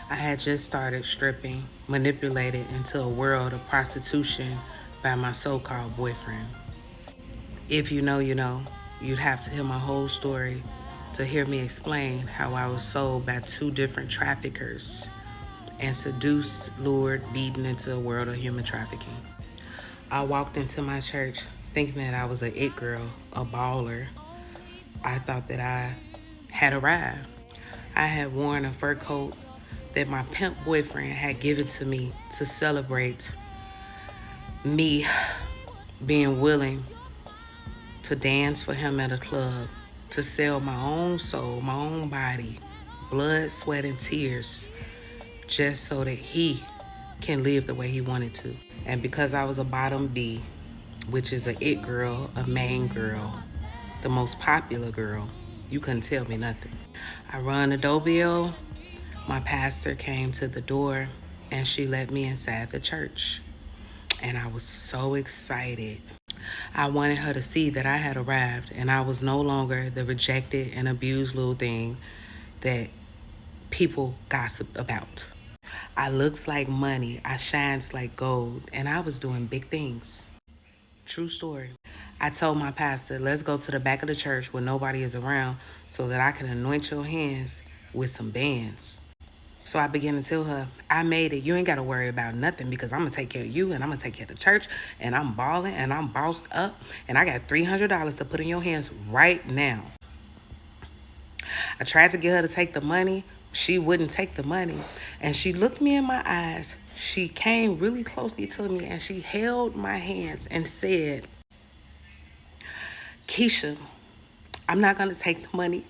I had just started stripping, manipulated into a world of prostitution by my so-called boyfriend. If you know, you know, you'd have to hear my whole story to hear me explain how I was sold by two different traffickers and seduced, lured, beaten into a world of human trafficking. I walked into my church thinking that I was a it girl, a baller. I thought that I had arrived. I had worn a fur coat that my pimp boyfriend had given to me to celebrate me being willing to dance for him at a club, to sell my own soul, my own body, blood, sweat, and tears, just so that he can live the way he wanted to. And because I was a bottom B, which is a it girl, a main girl, the most popular girl, you couldn't tell me nothing. I run the doorbell. My pastor came to the door and she let me inside the church. And I was so excited. I wanted her to see that I had arrived and I was no longer the rejected and abused little thing that people gossip about. I looks like money, I shines like gold, and I was doing big things. True story. I told my pastor, let's go to the back of the church where nobody is around so that I can anoint your hands with some bands. So I began to tell her, I made it. You ain't got to worry about nothing because I'm going to take care of you and I'm going to take care of the church and I'm balling and I'm bossed up and I got $300 to put in your hands right now. I tried to get her to take the money. She wouldn't take the money. And she looked me in my eyes. She came really closely to me and she held my hands and said, Keisha, I'm not going to take the money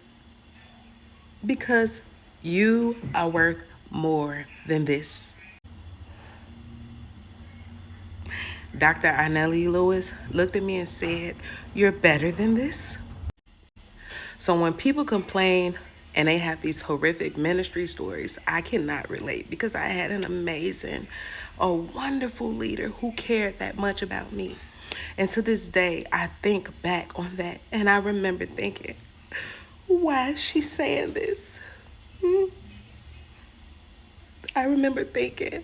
because you are worth more than this. Dr. Arnelli Lewis looked at me and said, you're better than this. So when people complain and they have these horrific ministry stories, I cannot relate because I had an amazing, a wonderful leader who cared that much about me. And to this day, I think back on that and I remember thinking, why is she saying this? I remember thinking,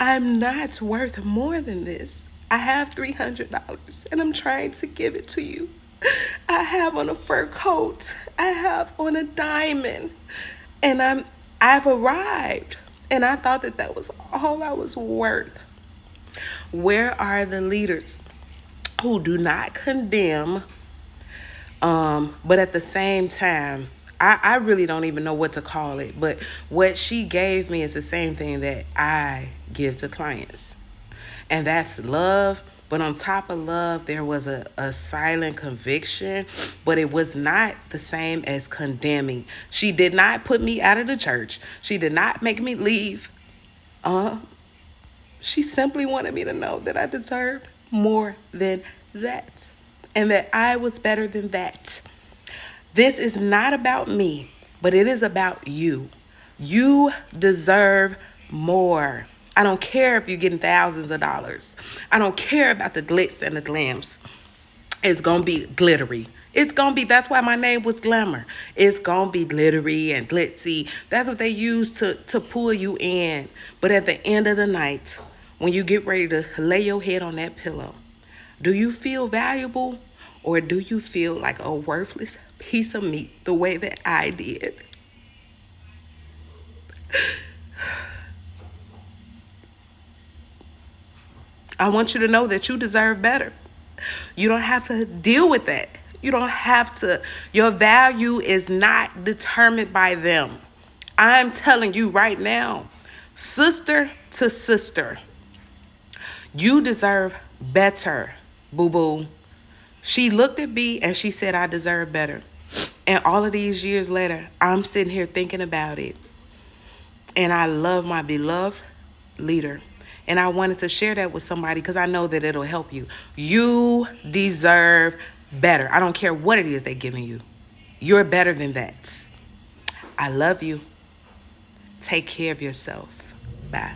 I'm not worth more than this. I have $300 and I'm trying to give it to you. I have on a fur coat. I have on a diamond. And I've arrived. And I thought that that was all I was worth. Where are the leaders who do not condemn, but at the same time, I really don't even know what to call it, but what she gave me is the same thing that I give to clients. And that's love. But on top of love, there was a silent conviction, but it was not the same as condemning. She did not put me out of the church. She did not make me leave. She simply wanted me to know that I deserved more than that and that I was better than that. This is not about me, but it is about you. You deserve more. I don't care if you're getting thousands of dollars. I don't care about the glitz and the glams. It's going to be glittery. It's going to be, that's why my name was Glamour. It's going to be glittery and glitzy. That's what they use to pull you in. But at the end of the night, when you get ready to lay your head on that pillow, do you feel valuable or do you feel like a worthless piece of meat the way that I did? I want you to know that you deserve better. You don't have to deal with that. You don't have to. Your value is not determined by them. I'm telling you right now, sister to sister, you deserve better, boo-boo. She looked at me and she said, I deserve better. And all of these years later, I'm sitting here thinking about it. And I love my beloved leader. And I wanted to share that with somebody because I know that it'll help you. You deserve better. I don't care what it is they're giving you. You're better than that. I love you. Take care of yourself. Bye.